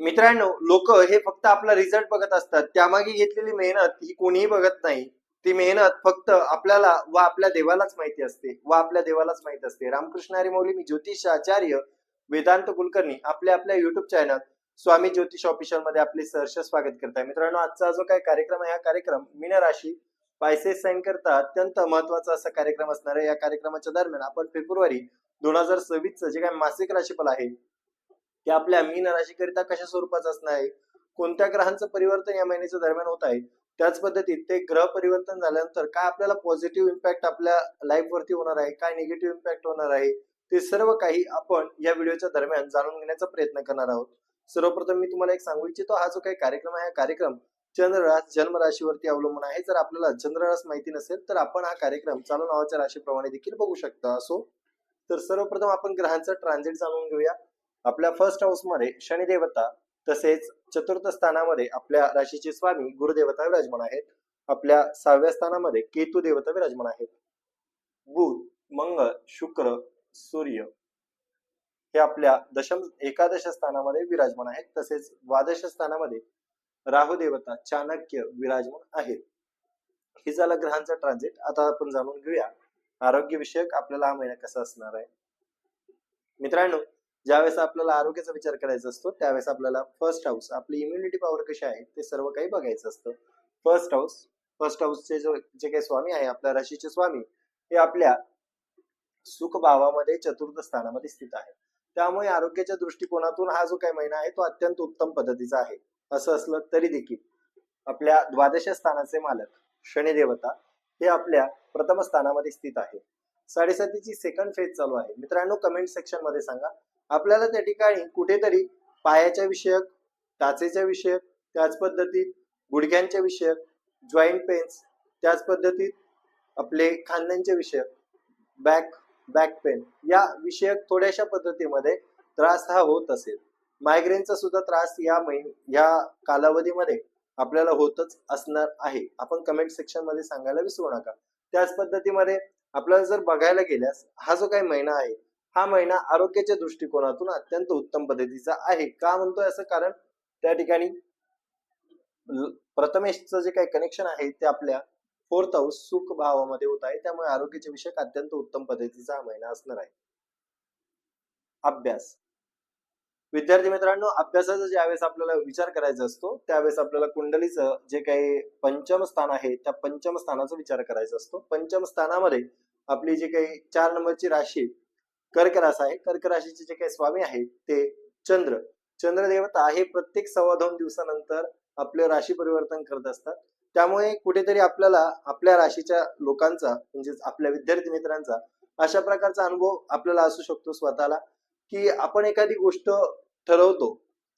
मित्रांनो, लोक हे फक्त आपला रिझल्ट बघत असतात. त्यामागे घेतलेली मेहनत ही कोणीही बघत नाही. ती मेहनत फक्त आपल्याला व आपल्या देवालाच माहिती असते व आपल्या देवालाच माहित असते. रामकृष्ण हरी माऊली, मी ज्योतिष आचार्य वेदांत कुलकर्णी आपल्या आपल्या युट्यूब चॅनल स्वामी ज्योतिष ऑफिशियल मध्ये आपले सहर्ष स्वागत करत आहे. मित्रांनो, आजचा जो काही कार्यक्रम आहे, हा कार्यक्रम मीन राशी पायसेस साइन करता अत्यंत महत्वाचा असा कार्यक्रम असणार आहे. या कार्यक्रमाच्या दरम्यान आपण फेब्रुवारी 2026 जे काही मासिक राशीफल आहे ते आपल्या मीन राशीकरिता कशा स्वरूपाचं असणार आहे, कोणत्या ग्रहांचं परिवर्तन या महिन्याच्या दरम्यान होत आहे, त्याच पद्धतीत ते ग्रह परिवर्तन झाल्यानंतर काय आपल्याला पॉझिटिव्ह इम्पॅक्ट आपल्या लाईफ वरती होणार आहे, काय निगेटिव्ह इम्पॅक्ट होणार आहे, ते सर्व काही आपण या व्हिडिओच्या दरम्यान जाणून घेण्याचा प्रयत्न करणार आहोत. सर्वप्रथम मी तुम्हाला एक सांगू इच्छितो, हा जो काही कार्यक्रम आहे, हा कार्यक्रम चंद्ररास जन्म राशीवरती अवलंबून आहे. जर आपल्याला चंद्ररास माहिती नसेल तर आपण हा कार्यक्रम चालू नावाच्या राशीप्रमाणे देखील बघू शकता. असो तर सर्वप्रथम आपण ग्रहांचं ट्रान्झिट जाणून घेऊया. आपल्या फर्स्ट हाऊस मध्ये शनी देवता, तसेच चतुर्थ स्थानामध्ये आपल्या राशीचे स्वामी गुरुदेवता विराजमान आहेत. आपल्या 6व्या स्थानामध्ये केतू देवता विराजमान आहेत. बुध, मंगळ, शुक्र, सूर्य हे आपल्या एकादश स्थानामध्ये विराजमान आहेत. तसेच द्वादश स्थानामध्ये राहू देवता चाणक्य विराजमान आहेत. हे झालं ग्रहांचा ट्रान्झिट. आता आपण जाणून घेऊया आरोग्य विषयक आपल्याला हा महिना कसा असणार आहे. मित्रांनो, ज्यावेळेस आपल्याला आरोग्याचा विचार करायचा असतो त्यावेळेस आपल्याला फर्स्ट हाऊस, आपली इम्युनिटी पॉवर कशी आहे ते सर्व काही बघायचं असतं. फर्स्ट हाऊसचे जे काही स्वामी आहे, आपल्या राशीचे स्वामी, हे आपल्या सुख भावामध्ये चतुर्थ स्थानामध्ये स्थित आहे. त्यामुळे आरोग्याच्या दृष्टिकोनातून हा जो काही महिना आहे तो अत्यंत उत्तम पद्धतीचा आहे. असं असलं तरी देखील आपल्या द्वादश स्थानाचे मालक शनी देवता हे आपल्या प्रथम स्थानामध्ये स्थित आहे. 7.5ची सेकंड फेज चालू आहे. मित्रांनो, कमेंट सेक्शन मध्ये सांगा आपल्याला त्या ठिकाणी कुठेतरी पायाच्या विषयक, टाचेच्या विषयक, त्याच पद्धतीत गुडघ्यांच्या विषयक, जॉईंट पेन्स, त्याच पद्धतीत आपले खांद्यांचे विषयक, बॅक पेन या विषयक थोड्याशा पद्धतीमध्ये त्रास हा होत असेल. मायग्रेनचा सुद्धा त्रास या कालावधीमध्ये आपल्याला होतच असणार आहे. आपण कमेंट सेक्शन मध्ये सांगायला विसरू नका. त्याच पद्धतीमध्ये आपल्याला जर बघायला गेल्यास हा जो काही महिना आहे, हा महिना आरोग्याच्या दृष्टिकोनातून अत्यंत उत्तम पद्धतीचा आहे. का म्हणतोय असं? कारण त्या ठिकाणी प्रथमेशचं जे काही कनेक्शन आहे ते आपल्या फोर्थ हाऊस सुख भावामध्ये होत आहे. त्यामुळे आरोग्याच्या विषयक अत्यंत उत्तम पद्धतीचा हा महिना असणार आहे. अभ्यास, विद्यार्थी मित्रांनो, अभ्यासाचा ज्यावेळेस आपल्याला विचार करायचा असतो त्यावेळेस आपल्याला कुंडलीचं जे काही पंचम स्थान आहे त्या पंचम स्थानाचा विचार करायचा असतो. पंचम स्थानामध्ये आपली जी काही 4 नंबरची राशी कर्क राशी आहे, कर्क राशीचे जे काही स्वामी आहेत ते चंद्र देवता आहे. प्रत्येक 2.25 दिवसानंतर आपले राशी परिवर्तन करत असतात. त्यामुळे कुठेतरी आपल्याला आपल्या राशीच्या लोकांचा म्हणजेच आपल्या विद्यार्थी मित्रांचा अशा प्रकारचा अनुभव आपल्याला असू शकतो स्वतःला, की आपण एखादी गोष्ट ठरवतो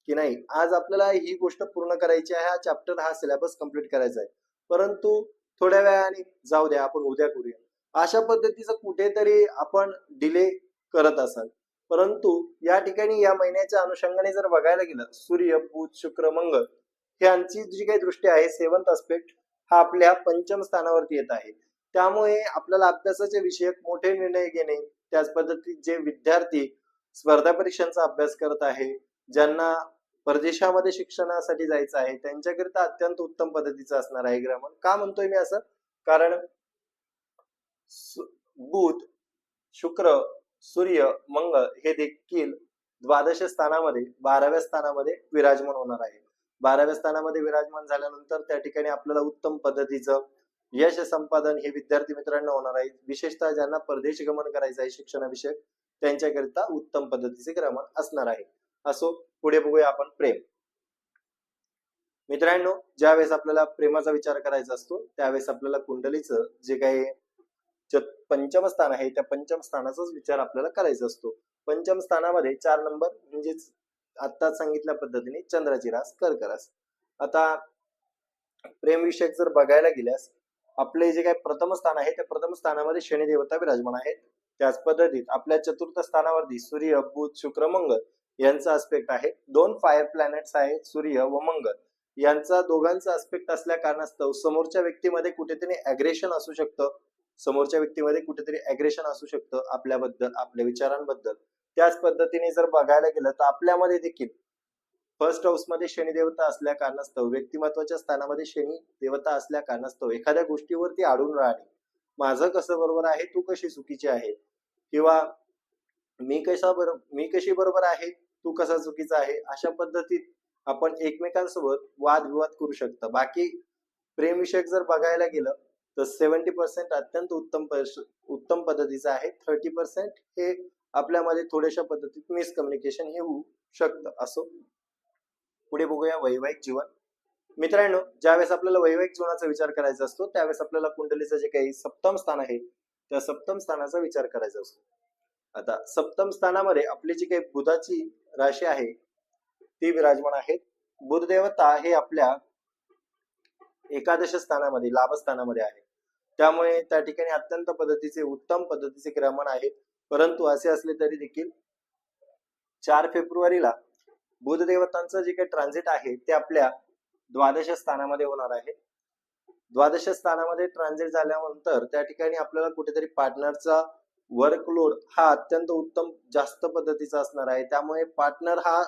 की नाही, आज आपल्याला ही गोष्ट पूर्ण करायची आहे, हा चॅप्टर, हा सिलेबस कंप्लीट करायचा आहे, परंतु थोड्या वेळाने जाऊ द्या, आपण उद्या करूया, अशा पद्धतीचं कुठेतरी आपण डिले करत असाल. परंतु या ठिकाणी या महिन्याच्या अनुषंगाने जर बघायला गेलं, सूर्य, बुध, शुक्र, मंगळ यांची जी काही दृष्टी आहे, 7th एस्पेक्ट हा आपल्या पंचम स्थानावरती येत आहे. त्यामुळे आपल्याला अभ्यासाचे विषयक मोठे निर्णय घेणे, त्याच पद्धतीत जे विद्यार्थी स्पर्धा परीक्षांचा अभ्यास करत आहे, ज्यांना परदेशामध्ये शिक्षणासाठी जायचं आहे, त्यांच्याकरिता अत्यंत उत्तम पद्धतीचं असणार आहे ग्रहण. का म्हणतोय मी असं? कारण बुध, शुक्र, सूर्य, मंगळ हे देखील द्वादश स्थानामध्ये 12व्या स्थानामध्ये विराजमान होणार आहे. 12व्या स्थानामध्ये विराजमान झाल्यानंतर त्या ठिकाणी आपल्याला उत्तम पद्धतीचं यश संपादन हे विद्यार्थी मित्रांना होणार आहे. विशेषतः ज्यांना परदेश गमन करायचं आहे शिक्षणाविषयक, त्यांच्याकरिता उत्तम पद्धतीचे ग्रहण असणार आहे. असो, पुढे बघूया आपण प्रेम. मित्रांनो, ज्यावेळेस आपल्याला प्रेमाचा विचार करायचा असतो त्यावेळेस आपल्याला कुंडलीचं जे काही पंचम स्थान आहे त्या पंचम स्थानाचाच विचार आपल्याला करायचा असतो. पंचम स्थानामध्ये 4 नंबर म्हणजेच आत्ताच सांगितल्या पद्धतीने चंद्राची रास कर्क रास. आता प्रेम विषयक जर बघायला गेल्यास आपले जे काही प्रथम स्थान आहे त्या प्रथम स्थानामध्ये शनी देवता विराजमान आहेत. त्याच पद्धतीत आपल्या चतुर्थ स्थानावरती सूर्य, बुध, शुक्र, मंगळ यांचा आस्पेक्ट आहे. 2 फायर प्लॅनेट्स आहेत, सूर्य व मंगळ यांचा दोघांचा आस्पेक्ट असल्या कारणास्तव समोरच्या व्यक्तीमध्ये कुठेतरी ॲग्रेशन असू शकतं, आपल्याबद्दल, आपल्या विचारांबद्दल. त्याच पद्धतीने जर बघायला गेलं तर आपल्यामध्ये देखील फर्स्ट हाऊस मध्ये शनी देवता असल्या कारणास्तव, व्यक्तिमत्वाच्या स्थानामध्ये शनी देवता असल्या कारणास्तव एखाद्या गोष्टीवरती अडून राहणे, माझं कसं बरोबर आहे, तू कशी चुकीची आहे, किंवा मी कशी बरोबर आहे, तू कसा चुकीचा आहे, अशा पद्धतीत आपण एकमेकांसोबत वादविवाद करू शकता. बाकी प्रेम विषयक जर बघायला गेलं तर 70% अत्यंत उत्तम पद्धतीचं आहे. 30% हे आपल्यामध्ये थोड्याशा पद्धतीत मिसकम्युनिकेशन हे होऊ शकतं. असो, पुढे बघूया वैवाहिक जीवन. मित्रांनो, ज्यावेळेस आपल्याला वैवाहिक जीवनाचा विचार करायचा असतो त्यावेळेस आपल्याला कुंडलीचं जे काही सप्तम स्थान आहे त्या सप्तम स्थानाचा विचार करायचा असतो. आता सप्तम स्थानामध्ये आपली जी काही बुधाची राशी आहे ती विराजमान आहे. बुध देवता हे आपल्या एकादश स्थानामध्ये, लाभ स्थानामध्ये आहे. त्यामुळे त्या ठिकाणी अत्यंत पद्धतीचे उत्तम पद्धतीचे ग्रहण आहे. परंतु असे असले तरी देखील 4 फेब्रुवारीला बुध देवतांचं जे काही ट्रान्झिट आहे ते आपल्या द्वादश स्थानामध्ये होणार आहे. द्वादश स्थानामध्ये ट्रान्झिट झाल्यानंतर त्या ठिकाणी आपल्याला कुठेतरी पार्टनरचा वर्कलोड हा अत्यंत उत्तम जास्त पद्धतीचा असणार आहे. त्यामुळे पार्टनर हा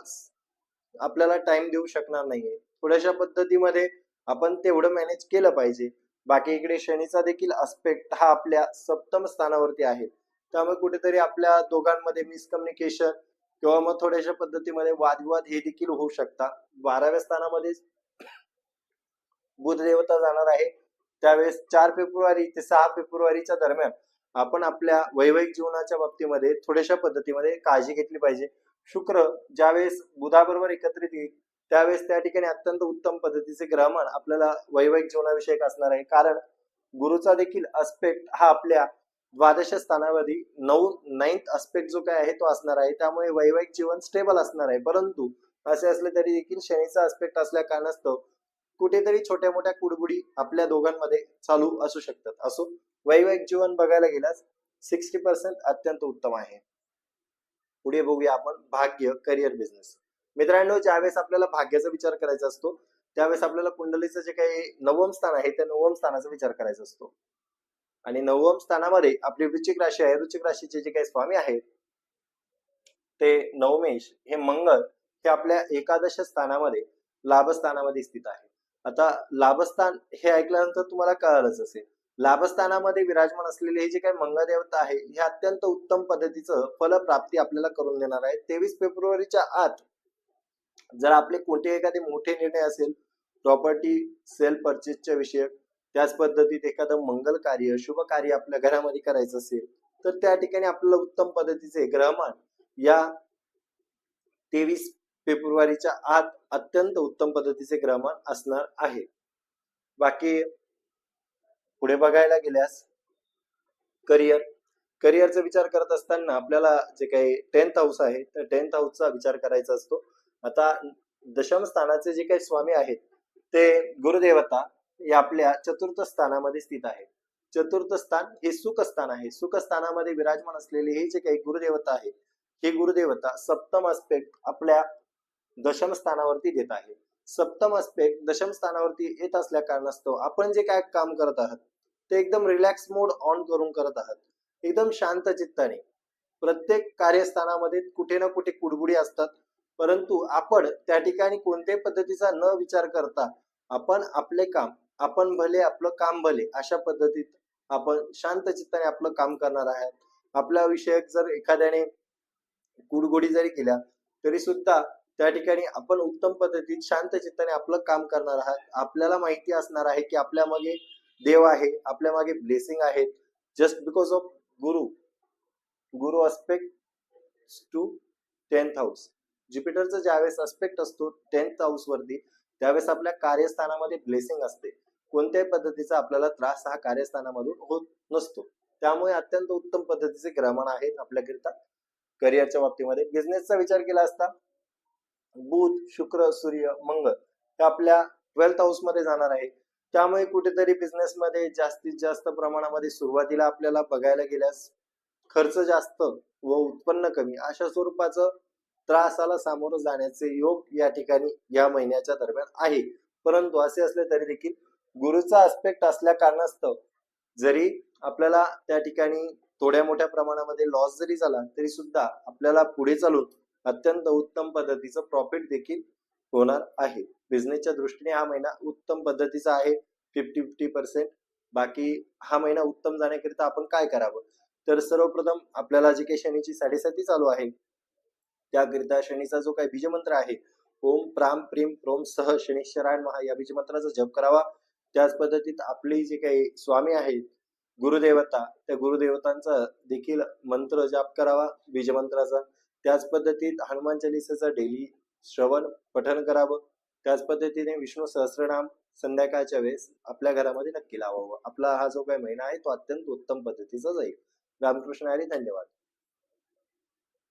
आपल्याला टाइम देऊ शकणार नाहीये. थोड्याशा पद्धतीमध्ये आपण तेवढं मॅनेज केलं पाहिजे. बाकी इकडे शनीचा देखील अस्पेक्ट हा आपल्या सप्तम स्थानावरती आहे. त्यामुळे कुठेतरी आपल्या दोघांमध्ये मिसकम्युनिकेशन किंवा मग थोड्याशा पद्धतीमध्ये वादविवाद हे देखील होऊ शकतात. 12व्या स्थानामध्ये बुध देवता जाणार आहे. त्यावेळेस 4 फेब्रुवारी ते 6 फेब्रुवारीच्या दरम्यान आपण आपल्या वैवाहिक जीवनाच्या बाबतीमध्ये थोड्याशा पद्धतीमध्ये काळजी घेतली पाहिजे. शुक्र ज्यावेळेस बुधाबरोबर एकत्रित येईल त्यावेळेस त्या ठिकाणी अत्यंत उत्तम पद्धतीचे ग्रहण आपल्याला वैवाहिक जीवनाविषयक असणार आहे. कारण गुरुचा देखील अस्पेक्ट हा आपल्या द्वादश स्थानावरती 9th अस्पेक्ट जो काय आहे तो असणार आहे. त्यामुळे वैवाहिक जीवन स्टेबल असणार आहे. परंतु असे असले तरी देखील शनीचा अस्पेक्ट असल्या कारणास्तव कुठेतरी छोट्या मोठ्या कुडबुडी आपल्या दोघांमध्ये चालू असू शकतात. असो, वैवाहिक जीवन बघायला गेल्यास 60% अत्यंत उत्तम आहे. पुढे बघूया आपण भाग्य, करिअर, बिझनेस. मित्रांनो, ज्यावेळेस आपल्याला भाग्याचा विचार करायचा असतो त्यावेळेस आपल्याला कुंडलीचं जे काही 9व स्थान आहे त्या 9व स्थानाचा विचार करायचा असतो. आणि 9व स्थानामध्ये आपली वृश्चिक राशी आहे. वृश्चिक राशीचे जे काही स्वामी आहेत ते नवमेश हे मंगळ हे आपल्या एकादश स्थानामध्ये लाभस्थानामध्ये स्थित आहे. आता लाभस्थान हे ऐकल्यानंतर तुम्हाला कळालंच असेल, लाभस्थानामध्ये विराजमान असलेले हे जे काही मंगळ देवता आहे हे अत्यंत उत्तम पद्धतीचं फलप्राप्ती आपल्याला करून देणार आहे. 23 फेब्रुवारीच्या आत जर आपले कोणते एखादे मोठे निर्णय असेल, प्रॉपर्टी सेल परचेसच्या विषयक, त्याच पद्धतीत एखादं मंगल कार्य, शुभ कार्य आपल्या घरामध्ये करायचं असेल तर त्या ठिकाणी आपल्याला उत्तम पद्धतीचे ग्रहमान या 23 फेब्रुवारीच्या आत अत्यंत उत्तम पद्धतीचे ग्रहमान असणार आहे. बाकी पुढे बघायला गेल्यास करिअरचा विचार करत असताना आपल्याला जे काही 10th हाऊस आहे त्या 10th हाऊसचा विचार करायचा असतो. आता दशम स्थानाचे जे काही स्वामी आहेत ते गुरुदेवता या आपल्या चतुर्थ स्थानामध्ये स्थित आहे. चतुर्थ स्थान हे सुख स्थान आहे. सुख स्थानामध्ये विराजमान असलेले हे जे काही गुरुदेवता आहे हे गुरुदेवता सप्तम अस्पेक्ट आपल्या दशम स्थानावरती देत आहे. सप्तम अस्पेक्ट दशम स्थानावरती येत असल्या कारणास्तव आपण जे काय काम करत आहात ते एकदम रिलॅक्स मोड ऑन करून करत आहात, एकदम शांत चित्ताने. प्रत्येक कार्यस्थानामध्ये कुठे ना कुठे कुडबुडी असतात, परंतु आपण त्या ठिकाणी कोणत्याही पद्धतीचा न विचार करता आपण आपले काम, आपण भले आपलं काम भले अशा पद्धतीत आपण शांत चित्ताने आपलं काम करणार आहात. आपल्या विषयक जर एखाद्याने कुडगुडी जरी केल्या तरी सुद्धा त्या ठिकाणी आपण उत्तम पद्धतीत शांत चित्ताने आपलं काम करणार आहात. आपल्याला माहिती असणार आहे की आपल्या मागे देव आहे, आपल्या मागे ब्लेसिंग आहे. Just because of Guru aspect to 10th house. ज्युपिटरचा ज्यावेळेस अस्पेक्ट असतो 10th हाऊस वरती त्यावेळेस आपल्या कार्यस्थानामध्ये ब्लेसिंग असते. कोणत्याही पद्धतीचा आपल्याला त्रास हा कार्यस्थानामधून होत नसतो. त्यामुळे अत्यंत उत्तम पद्धतीचे ग्रहण आहेत आपल्याकरिता. करिअरच्या बाबतीमध्ये बिझनेसचा विचार केला असता बुध, शुक्र, सूर्य, मंगळ हे आपल्या 12th हाऊस मध्ये जाणार आहे. त्यामुळे कुठेतरी बिझनेस मध्ये जास्तीत जास्त प्रमाणामध्ये सुरुवातीला आपल्याला बघायला गेल्यास खर्च जास्त व उत्पन्न कमी अशा स्वरूपाचं त्रासाला सामोरं जाण्याचे योग या ठिकाणी या महिन्याच्या दरम्यान आहे. परंतु असे असले तरी देखील गुरुचा अस्पेक्ट असल्या कारणास्तव जरी आपल्याला त्या ठिकाणी थोड्या मोठ्या प्रमाणामध्ये लॉस जरी झाला तरी सुद्धा आपल्याला पुढे चालून अत्यंत उत्तम पद्धतीचं प्रॉफिट देखील होणार आहे. बिझनेसच्या दृष्टीने हा महिना उत्तम पद्धतीचा आहे, 50-50%. बाकी हा महिना उत्तम जाण्याकरिता आपण काय करावं? तर सर्वप्रथम आपल्याला जी काही शनीची 7.5 चालू आहे, त्याकरिता शनीचा जो काही बीजमंत्र आहे, ओम प्राम प्रीम प्रोम सह शनीश्वराय नमः या बीजमंत्राचा जप करावा. त्याच पद्धतीत आपली जे काही स्वामी आहेत, गुरुदेवता, त्या गुरुदेवतांचा देखील मंत्र जाप करावा बीजमंत्राचा. त्याच पद्धतीत हनुमान चालीसाचं डेली श्रवण पठण करावं. त्याच पद्धतीने विष्णू सहस्त्रनाम संध्याकाळच्या वेळेस आपल्या घरामध्ये नक्की लावावं. आपला हा जो काही महिना आहे तो अत्यंत उत्तम पद्धतीचा जाईल. रामकृष्ण हरी. धन्यवाद.